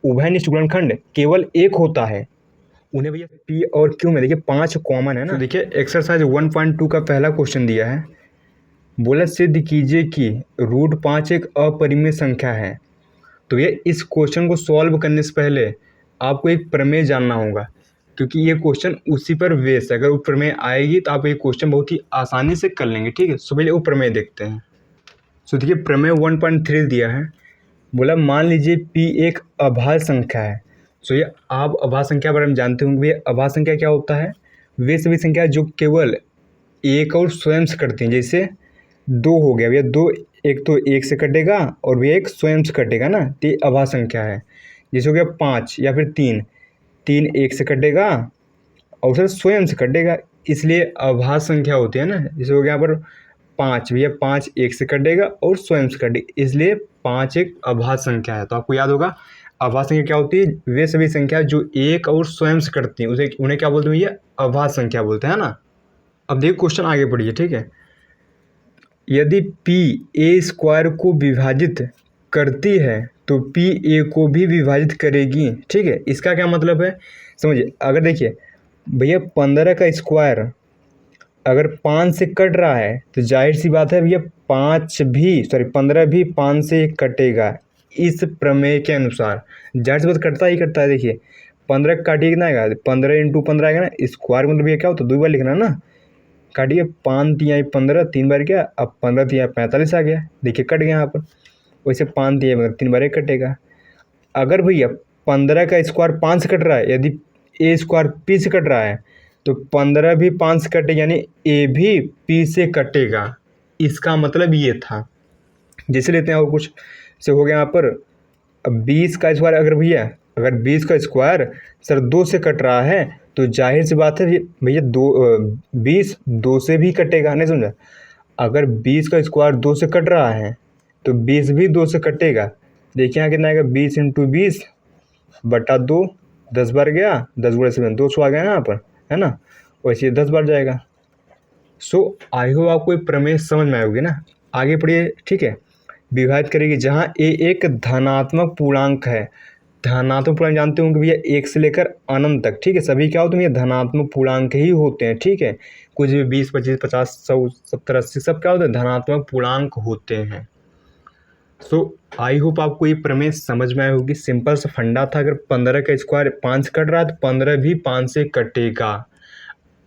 उभयनिष्ठ गुणनखंड केवल एक होता है उन्हें भैया पी और क्यू में देखिए 5 कॉमन है ना। तो देखिए एक्सरसाइज 1.2 का पहला क्वेश्चन दिया है, बोला सिद्ध कीजिए कि √5 एक अपरिमेय संख्या है। तो ये इस क्वेश्चन को सॉल्व करने से पहले आपको एक प्रमेय जानना होगा, क्योंकि ये क्वेश्चन उसी पर बेस है। अगर वो प्रमेय आएगी तो आप ये क्वेश्चन बहुत ही आसानी से कर लेंगे, ठीक है। सो पहले वो प्रमेय देखते हैं। सो देखिए प्रमेय 1.3 दिया है, बोला मान लीजिए P एक अभाज्य संख्या है। सो ये आप अभाज्य संख्या बारे में जानते होंगे, भैया अभाज्य संख्या क्या होता है, वे सभी संख्या जो केवल एक और स्वयं से कटती हैं। जैसे 2 हो गया भैया, 2 एक तो एक से कटेगा और भी एक स्वयं से कटेगा ना, तो ये अभाज्य संख्या है। जैसे हो गया 5 या फिर 3, 3 एक से कटेगा और सर स्वयं से कटेगा, इसलिए अभाज्य संख्या होती है ना। जैसे हो गया यहाँ पर 5, भैया 5 एक से कटेगा और स्वयं से कटेगा, इसलिए 5 एक अभाज्य संख्या है। तो आपको याद होगा अभाज्य संख्या क्या होती है, वे सभी संख्या जो एक और स्वयं से कटती हैं उसे उन्हें क्या बोलते हैं भैया, अभाज्य संख्या बोलते हैं ना। अब देखिए क्वेश्चन आगे पढ़िए, ठीक है। यदि P a² को विभाजित करती है तो P a को भी विभाजित करेगी, ठीक है। इसका क्या मतलब है समझिए। अगर देखिए भैया 15 का स्क्वायर अगर 5 से कट रहा है तो जाहिर सी बात है भैया 15 भी 5 से कटेगा। इस प्रमेय के अनुसार जाहिर सी बात कटता ही कटता है। देखिए 15 काटिए कितना आएगा, 15 × 15 आएगा ना। स्क्वायर मतलब ये क्या होता है, 2 बार लिखना ना। काटिए 5 × 15 3 बार क्या, अब 15 × 45 आ गया। देखिए कट गया यहाँ पर। वैसे 5 × 15 3 बार एक कटेगा। अगर भैया 15 का स्क्वायर 5 से कट रहा है, यदि a² P से कट रहा है तो 15 भी 5 से कटे, यानी a भी P से कटेगा। इसका मतलब ये था। जैसे लेते हैं और कुछ से हो गया यहाँ पर 20 का स्क्वायर, अगर 20 का स्क्वायर सर 2 से कट रहा है तो जाहिर सी बात है भैया 20 2 से भी कटेगा, नहीं समझा। अगर 20 का स्क्वायर 2 से कट रहा है तो 20 भी 2 से कटेगा। देखिए यहाँ कितना आएगा, 20 × 20 बटा 2, 10 बार गया, 10 × 7 200 आ गया ना यहाँ पर, है ना। वैसे 10 बार जाएगा। सो आई होप आपको ये प्रमेय समझ में आएगी ना। आगे पढ़िए, ठीक है। विभाजित करेगी जहाँ a एक धनात्मक पूर्णांक है। धनात्मक पूर्णांक जानते होंगे भैया 1 से लेकर अनंत तक, ठीक है। सभी क्या होते हैं, ये धनात्मक पूर्णांक ही होते हैं, ठीक है। कुछ भी 20 25 50 100 70 80 सब क्या होते हैं, धनात्मक पूर्णांक होते हैं। सो आई होप आपको ये प्रमेय समझ में आई होगी। सिंपल सा फंडा था। अगर 15 का स्क्वायर 5 से कट रहा है तो 15 भी 5 से कटेगा।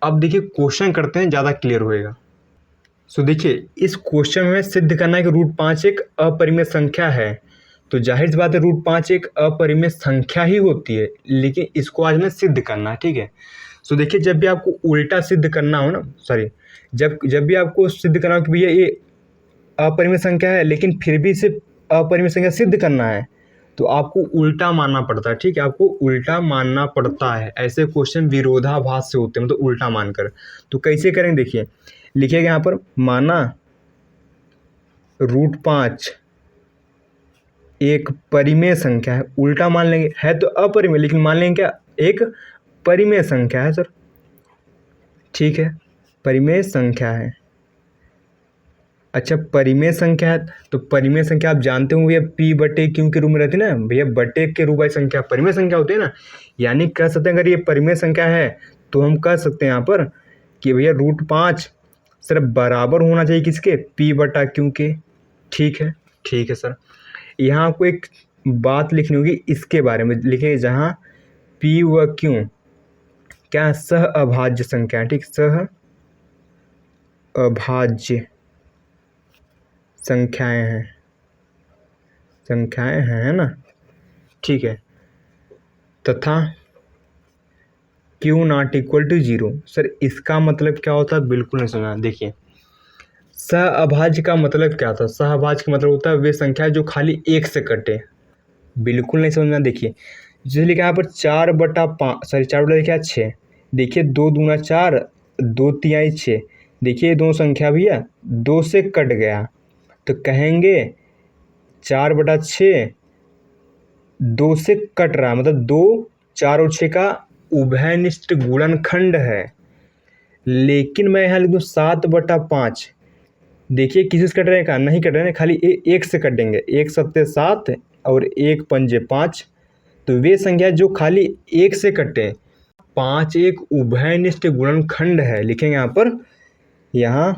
अब देखिए क्वेश्चन करते हैं, ज़्यादा क्लियर होएगा। सो देखिए इस क्वेश्चन में सिद्ध करना है कि √5 एक अपरिमेय संख्या है। तो जाहिर सी बात है √5 एक अपरिमेय संख्या ही होती है, लेकिन इसको आज में सिद्ध करना है, ठीक है। सो देखिए जब भी आपको उल्टा सिद्ध करना हो ना, जब भी आपको सिद्ध करना हो कि भैया ये अपरिमेय संख्या है लेकिन फिर भी सिर्फ अपरिमेय संख्या सिद्ध करना है, तो आपको उल्टा मानना पड़ता है, ठीक है। आपको उल्टा मानना पड़ता है। ऐसे क्वेश्चन विरोधाभास से होते हैं, मतलब उल्टा मानकर। तो कैसे करेंगे देखिए, लिखिएगा यहाँ पर, माना √5 एक परिमेय संख्या है। उल्टा मान लेंगे, है तो अपरिमेय लेकिन मान लेंगे क्या, एक परिमेय संख्या है सर, ठीक है। परिमेय संख्या है। अच्छा परिमेय संख्या है तो परिमेय संख्या आप जानते होंगे भैया P/Q के रूप में रहती है ना। भैया बटे के रूप वाली संख्या परिमेय संख्या होती है ना। यानी कह सकते हैं अगर ये परिमेय संख्या है तो हम कह सकते हैं यहाँ पर कि भैया √5 सर बराबर होना चाहिए किसके, P/Q के, ठीक है सर। यहाँ आपको एक बात लिखनी होगी इसके बारे में, लिखिए जहाँ P व Q क्या सह अभाज्य संख्या, ठीक, सह अभाज्य संख्याएं हैं, है ना, ठीक है। तथा Q ≠ 0। सर इसका मतलब क्या होता है, बिल्कुल नहीं समझा। देखिए सह अभाज्य का मतलब क्या था, सह अभाज्य का मतलब होता है वे संख्या जो खाली 1 से कटे। बिल्कुल नहीं समझना। देखिए जैसे लिखा यहाँ पर 4/5 लिखा 6। देखिए 2 दूना 4, 2 तिहाई 6। देखिए ये दोनों संख्या भैया 2 से कट गया तो कहेंगे 4/6 2 से कट रहा, मतलब 2 4 और 6 का उभयनिष्ठ गुणनखंड है। लेकिन मैं यहाँ लिख दूँ 7/5। देखिए किसी से कट रहे का नहीं कट रहे हैं, खाली एक से कटेंगे। 1 7 7 और 1 5 5, तो वे संख्या जो खाली एक से कटे, 5 एक उभयनिष्ठ गुणनखंड है। लिखेंगे यहाँ पर, यहाँ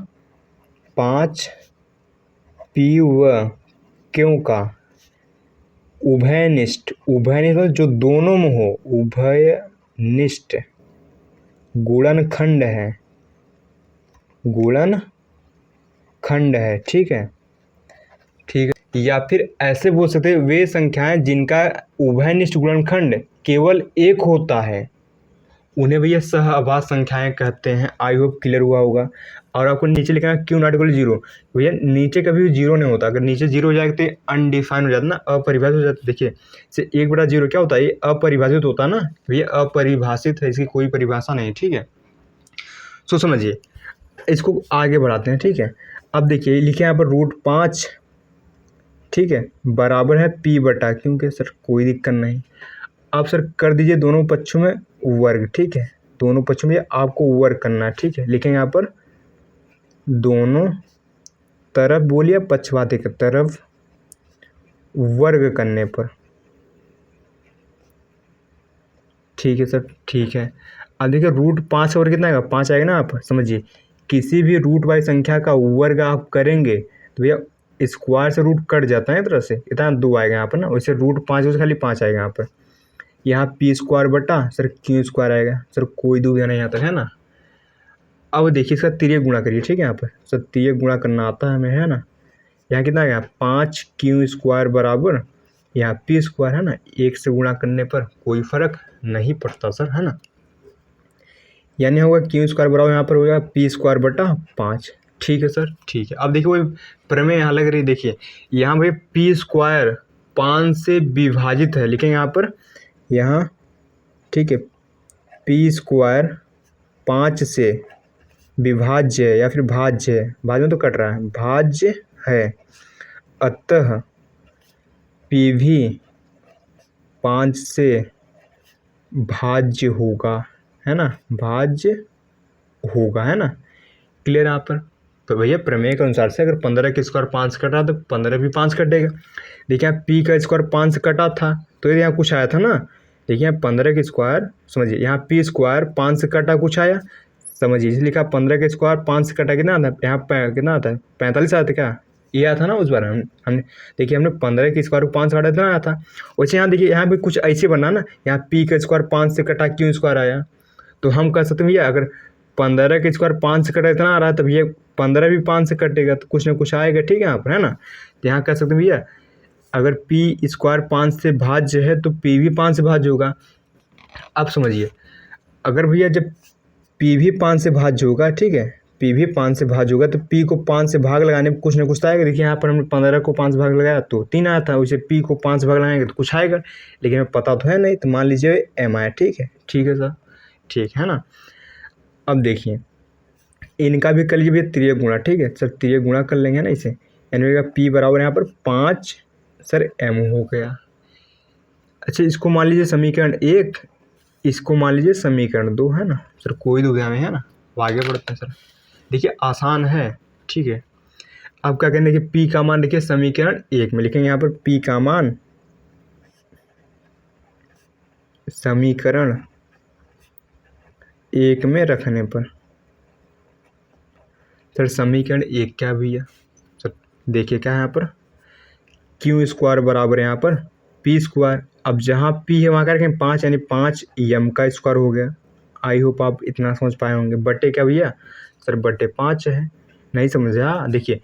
5 पी व क्यों का उभयनिष्ठ, उभयनिष्ठ मतलब जो दोनों में हो, उभयनिष्ठ गुणनखंड है, गुणनखंड है। ठीक है, ठीक है। या फिर ऐसे बोल सकते हैं, वे संख्याएं जिनका उभयनिष्ठ गुणनखंड केवल एक होता है उन्हें भैया सहअभाज्य संख्याएं कहते हैं। आई होप क्लियर हुआ होगा। और आपको नीचे लिखना है क्यू नॉट इक्वल जीरो। भैया नीचे कभी भी जीरो नहीं होता, अगर नीचे जीरो हो जाएगा तो अनडिफाइन हो जाता ना, अपरिभाषित हो जाता। देखिए से 1/0 क्या होता है, ये अपरिभाषित होता ना, भैया अपरिभाषित है, इसकी कोई परिभाषा नहीं। ठीक है, सो समझिए, इसको आगे बढ़ाते हैं। ठीक है, अब देखिए लिखे यहाँ पर √5, ठीक है, बराबर है p बटा, क्योंकि सर कोई दिक्कत नहीं। अब सर कर दीजिए दोनों पक्षों में वर्ग। ठीक है, दोनों पक्षों में आपको वर्ग करना है। ठीक है, लिखेंगे यहाँ पर दोनों तरफ, बोलिए पक्षवादी की तरफ वर्ग करने पर। ठीक है सर, ठीक है। अब देखिए √5 और कितना आएगा, 5 आएगा ना। आप समझिए, किसी भी रूट वाली संख्या का वर्ग आप करेंगे तो भैया स्क्वायर से रूट कट जाता है एक तरह से, इतना 2 आएगा यहाँ पर ना। वैसे √5 से खाली 5 आएगा यहाँ पर। यहाँ p² बटा सर q² आएगा। सर कोई दूर नहीं आता है ना। अब देखिए इसका तिर्यक गुणा करिए। ठीक है, यहाँ पर सर तिर्यक गुणा करना आता है हमें, है ना। यहाँ कितना आ गया, 5q² बराबर यहाँ p² है ना। 1 से गुणा करने पर कोई फर्क नहीं पड़ता सर, है ना। यानी होगा q² बराबर यहाँ पर होगा p² बटा 5। ठीक है सर, ठीक है। अब देखिए वही प्रमेय यहाँ लग रही, देखिए यहाँ भाई p² 5 से विभाजित है। लिखेंगे यहाँ पर, यहाँ ठीक है p² 5 से विभाज्य है या फिर भाज्य है, भाज्य में तो कट रहा है, भाज्य है, अतः p भी 5 से भाज्य होगा, है ना, भाज्य होगा, है ना। क्लियर यहाँ पर। तो भैया प्रमेय के अनुसार से अगर 15 का स्क्वायर 5 कटा तो 15 भी 5 कटेगा। देखिए यहाँ p का स्क्वायर 5 कटा था तो ये यहाँ कुछ आया था ना। देखिए यहाँ 15 का स्क्वायर, समझिए यहाँ p² 5 से कटा कुछ आया, समझिए इसलिए लिखा 15 का स्क्वायर 5 से कटा कितना आता है, यहाँ कितना आता है 45 आता है क्या, ये आया था ना उस बार। हमने देखिए हमने 15 के स्क्वायर को 5 से कटा इतना आया था। वैसे यहाँ देखिए यहाँ भी कुछ ऐसे बना ना, यहाँ p का स्क्वायर 5 से कटा q² आया, तो हम कह सकते हैं भैया अगर 15 के स्क्वायर 5 से कटा इतना आ रहा है तो भैया 15 भी 5 से कटेगा तो कुछ ना कुछ आएगा। ठीक है यहाँ पर, है ना। तो यहाँ कह सकते हैं भैया अगर p² 5 से भाज्य है तो p भी 5 से भाज्य होगा। अब समझिए अगर भैया जब p भी 5 से भाज्य होगा, ठीक है, p भी 5 से भाज्य होगा तो p को 5 से भाग लगाने पर कुछ ना कुछ तो आएगा। देखिए यहाँ पर हमने 15 को 5 भाग लगाया तो 3 आया था, वैसे p को 5 भाग लगाएंगे तो कुछ आएगा, लेकिन हमें पता तो है नहीं, तो मान लीजिए m आया। ठीक है, ठीक है सर, ठीक है ना। अब देखिए इनका भी कर लीजिए तिर्यक गुणा। ठीक है सर, तिर्यक गुणा कर लेंगे ना इसे, यानी p बराबर यहाँ पर 5 सर m हो गया। अच्छा इसको मान लीजिए समीकरण 1, इसको मान लीजिए समीकरण 2, है ना सर, कोई दुविधा में, है ना। आगे बढ़ते हैं सर, देखिए आसान है। ठीक है, अब क्या करेंगे कि p का मान देखिए समीकरण 1 में लिखेंगे, यहाँ पर p का मान समीकरण 1 में रखने पर सर समीकरण 1 क्या भैया सर, देखिए क्या है यहाँ पर q² बराबर यहाँ पर p²। अब जहाँ p है वहाँ क्या रखें 5, यानी 5 m का स्क्वायर हो गया। आई होप आप इतना समझ पाए होंगे। बटे क्या भैया सर, बटे 5 है, नहीं समझा। देखिए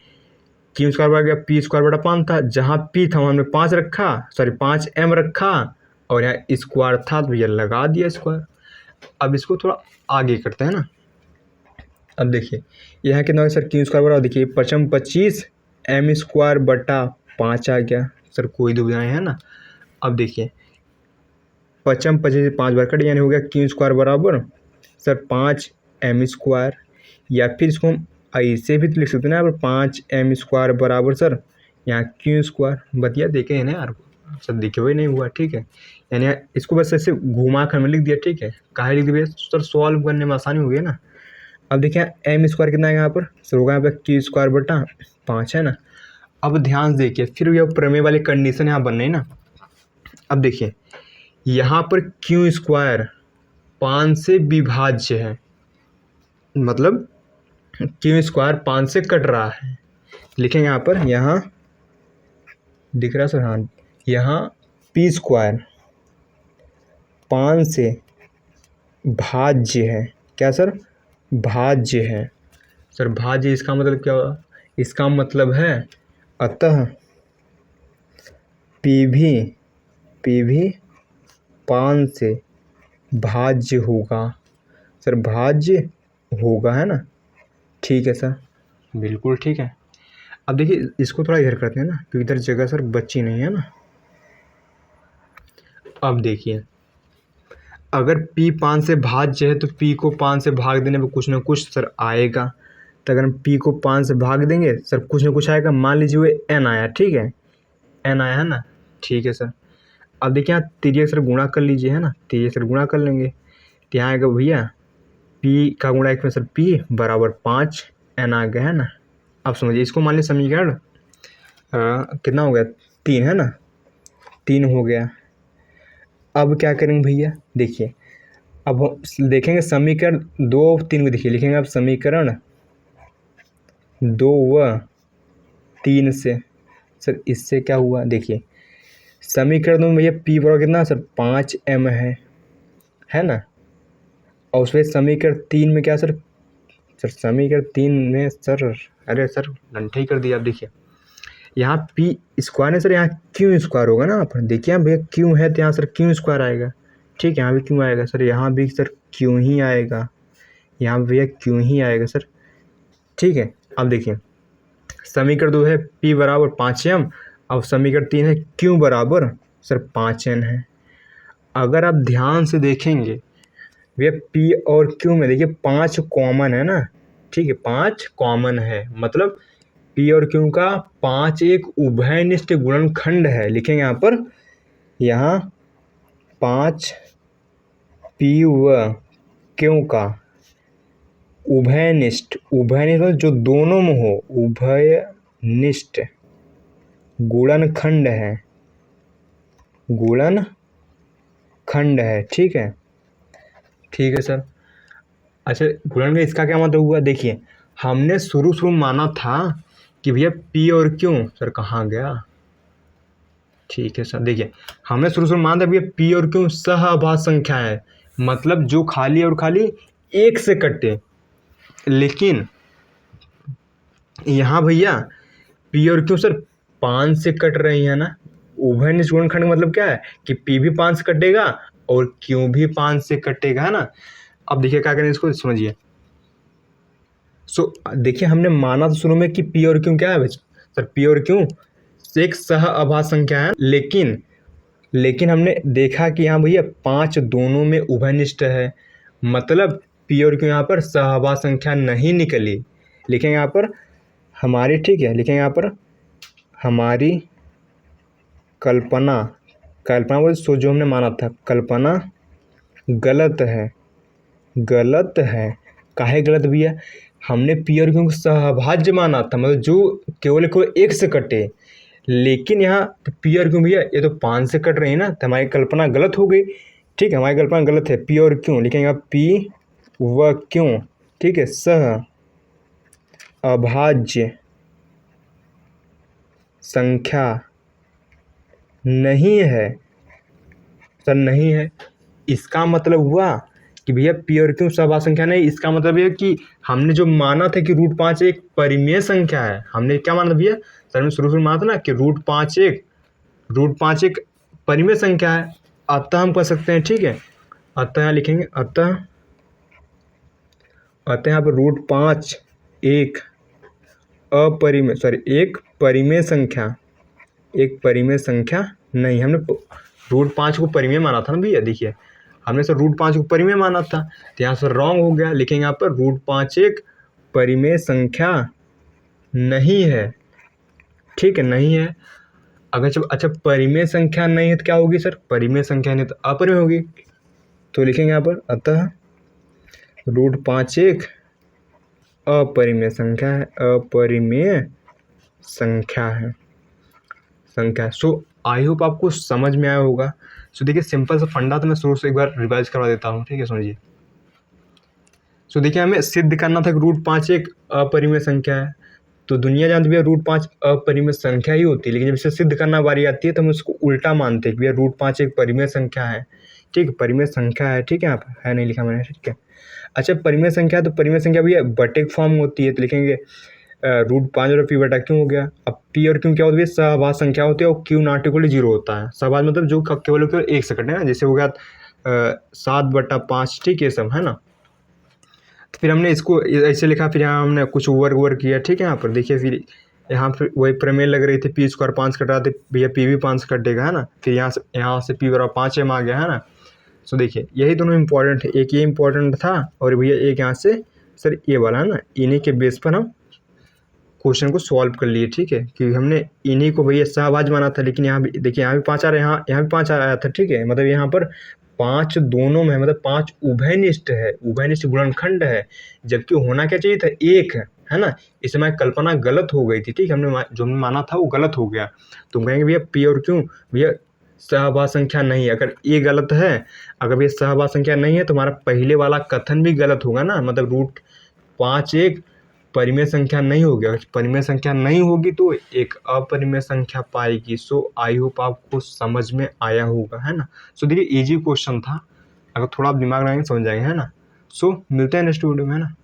q² बराबर गया p² बटा 5 था, जहाँ p था वहाँ हमने 5 रखा, सॉरी 5 m रखा, और यहाँ स्क्वायर था तो भैया लगा दिया स्क्वायर। अब इसको थोड़ा आगे करते हैं ना। अब देखिए यहाँ कितना होगा सर, q² बराबर देखिए 25 m² बटा 5 आ गया सर, कोई दुविधा नहीं, है ना। अब देखिए 25 से 5 बार कट, यानी हो गया q² बराबर सर 5 m², या फिर इसको हम ऐसे भी तो लिख सकते हैं ना, 5 m² बराबर सर यहाँ q²। बतिया देखे है ना यार सर, दिखे हुए नहीं हुआ। ठीक है, यानी इसको बस ऐसे घुमा कर में लिख दिया। ठीक है, काहे लिख दिया सर, सॉल्व करने में आसानी हो गई ना। अब देखिए m² कितना है यहाँ पर सर, होगा यहाँ पर q² बटा 5, है ना। अब ध्यान से देखिए फिर यह प्रमेय वाली कंडीशन यहाँ बन रही ना। अब देखिए यहाँ पर क्यू स्क्वायर 5 से विभाज्य है, मतलब क्यू स्क्वायर 5 से कट रहा है। लिखेंगे यहाँ पर, यहाँ दिख रहा है सर, हाँ, यहाँ पी स्क्वायर 5 से भाज्य है। क्या सर? भाज्य है। सर भाज्य इसका मतलब क्या हुआ? इसका मतलब है अतः पी भी 5 से भाज्य होगा। सर भाज्य होगा, है ना? ठीक है सर, बिल्कुल ठीक है। अब देखिए इसको थोड़ा इधर करते हैं ना, क्योंकि इधर जगह सर बची नहीं है ना। अब देखिए, अगर P 5 से भाज्य है तो P को 5 से भाग देने पर कुछ ना कुछ सर आएगा। तो अगर हम P को 5 से भाग देंगे सर, कुछ ना कुछ आएगा। मान लीजिए वो n आया, ठीक है, n आया है ना, ठीक है सर। अब देखिए यहाँ तिर्यक सर गुणा कर लीजिए, है ना, तिर्यक सर गुणा कर लेंगे तो यहाँ आएगा भैया P का गुणा एक में सर P बराबर 5 n आ गया, है ना। अब समझिए इसको, मान लीजिए समीकरण कितना हो गया? 3, है ना, 3 हो गया। अब क्या करेंगे भैया? देखिए अब हम देखेंगे समीकरण 2 और 3 को। देखिए लिखेंगे अब समीकरण 2 व 3 से। सर इससे क्या हुआ? देखिए समीकरण 2 में भैया P बराबर कितना सर? 5m है ना। और उसमें समीकरण 3 में क्या सर? सर समीकरण 3 में सर, अरे सर लंठे ही कर दिया। आप देखिए यहाँ P स्क्वायर है सर, यहाँ क्यू स्क्वायर होगा ना। आप देखिए यहाँ भैया क्यू है तो यहाँ सर क्यू स्क्वायर आएगा, ठीक है। यहाँ भी क्यू आएगा सर, यहाँ भी सर क्यू ही आएगा, यहाँ भैया क्यू ही आएगा सर, ठीक है। अब देखिए समीकरण 2 है P बराबर 5m, अब समीकरण 3 है Q बराबर सर 5n है। अगर आप ध्यान से देखेंगे भैया P और Q में देखिए 5 कॉमन है ना, ठीक है, 5 कॉमन है, मतलब P और Q का 5 एक उभयनिष्ठ गुणनखंड है। लिखेंगे यहाँ पर, यहाँ 5 P व Q का उभयनिष्ठ, उभयनिष्ठ मतलब जो दोनों में हो, उभयनिष्ठ गुणनखंड है, गुणनखंड है, ठीक है, ठीक है सर। अच्छा गुणनखंड इसका क्या मतलब हुआ? देखिए हमने शुरू माना था कि भैया P और Q, सर कहाँ गया? ठीक है सर, देखिए हमने शुरू माना था भैया P और Q सहअभाज्य संख्या है, मतलब जो खाली और खाली एक से कटे। लेकिन यहाँ भैया P और Q सर 5 से कट रही है ना। उभयनिष्ठ गुणनखंड का मतलब क्या है कि P भी 5 से कटेगा और Q भी 5 से कटेगा, है ना। अब देखिए क्या करें, इसको समझिए। देखिए हमने माना तो शुरू में कि P और Q क्या है सर? P और Q एक सहअभाज्य संख्या है, लेकिन हमने देखा कि यहाँ भैया 5 दोनों में उभयनिष्ठ है, मतलब P और Q यहाँ पर सहअभाज्य संख्या नहीं निकली। लिखेंगे यहाँ पर हमारी, ठीक है, लिखेंगे यहाँ पर हमारी कल्पना बोल सो जो हमने माना था, कल्पना गलत है। गलत है, काहे गलत भैया? हमने P और Q को सहअभाज्य माना था, मतलब जो केवल एक से कटे। लेकिन यहाँ तो P और Q भैया ये तो 5 से कट रही है ना, तो हमारी कल्पना गलत हो गई, ठीक है, हमारी कल्पना गलत है। P और Q लिखेंगे आप P व Q, ठीक है, सहअभाज्य संख्या नहीं है सर, नहीं है। इसका मतलब हुआ कि भैया P और Q सहअभाज्य संख्या नहीं। इसका मतलब ये कि हमने जो माना था कि √5 एक परिमेय संख्या है, हमने क्या माना था भैया? सर हमने शुरू माना था ना कि √5 एक परिमेय संख्या है। अतः हम कह सकते हैं, ठीक है, अतः यहाँ लिखेंगे अतः यहाँ पर √5 एक परिमेय संख्या नहीं। हमने √5 को परिमेय माना था ना भैया। देखिए हमने सर √5 को परिमेय माना था, तो यहाँ से रॉन्ग हो गया। लिखेंगे यहाँ पर √5 एक परिमेय संख्या नहीं है, ठीक है, नहीं है। अगर जब अच्छा परिमेय संख्या नहीं है तो क्या होगी सर? परिमेय संख्या नहीं तो अपरिमेय होगी। तो लिखेंगे यहाँ पर अतः √5 एक अपरिमेय संख्या है, अपरिमेय संख्या है। सो आई होप आपको समझ में आया होगा। सो देखिए सिंपल सा फंडा तो मैं शुरू से एक बार रिवाइज करवा देता हूँ, ठीक है, समझिए। सो देखिए हमें सिद्ध करना था कि रूट 5 एक अपरिमेय संख्या है, तो दुनिया जानती है रूट 5 अपरिमेय संख्या ही होती है, लेकिन जब इसे सिद्ध करना बारी आती है तो हम उसको उल्टा मानते हैं कि भैया रूट 5 एक परिमेय संख्या है, ठीक, परिमेय संख्या है, ठीक है, आप है नहीं लिखा मैंने, ठीक है। अच्छा परिमेय संख्या, तो परिमेय संख्या भैया बटे फॉर्म होती है, तो लिखेंगे रूट 5 और पी बटा क्यों हो गया। अब पी और क्यों क्या होती है, सहभाज्य संख्या होती है और क्यू नॉट इक्वल टू 0 होता है। सहभाज्य मतलब जो केवल एक से कटे ना, जैसे हो गया 7/5, ठीक है, सब है ना। तो फिर हमने इसको ऐसे लिखा, फिर यहाँ हमने कुछ वर्ग किया, ठीक है। यहाँ पर देखिए फिर यहाँ फिर वही प्रमेय लग रही थी, पी स्क्वायर 5 कटा दे भैया, पी भी 5 कटेगा, है ना। फिर यहाँ से पी बराबर 5m आ गया, है ना। सो देखिए यही दोनों इंपॉर्टेंट है, एक ये इंपॉर्टेंट था और भैया एक यहाँ से सर ये वाला, है ना। इन्हीं के बेस पर हम क्वेश्चन को सॉल्व कर लिए, ठीक है, क्योंकि हमने इन्हीं को भैया सहभाज्य माना था, लेकिन यहाँ भी देखिए यहाँ भी 5 आ रहा है, यहाँ भी 5 आया था, ठीक है। मतलब यहाँ पर 5 दोनों में, मतलब 5 उभयनिष्ठ है, उभयनिष्ठ गुणनखंड है, जबकि होना क्या चाहिए था, एक है ना। इसमें हमारी कल्पना गलत हो गई थी, ठीक है, हमने जो हमने माना था वो गलत हो गया। तो हम कहेंगे भैया पी और क्यों भैया सहभाज्य संख्या नहीं है। अगर ये गलत है, अगर भैया सहभाज्य संख्या नहीं है तो हमारा पहले वाला कथन भी गलत होगा ना, मतलब रूट 5 एक परिमेय संख्या नहीं होगी। अगर परिमेय संख्या नहीं होगी तो एक अपरिमेय संख्या पाएगी। सो आई होप आपको समझ में आया होगा, है ना। सो देखिए इजी क्वेश्चन था, अगर थोड़ा आप दिमाग लगाएंगे समझ जाएंगे, है ना। सो मिलते हैं नेक्स्ट वीडियो में, है ना।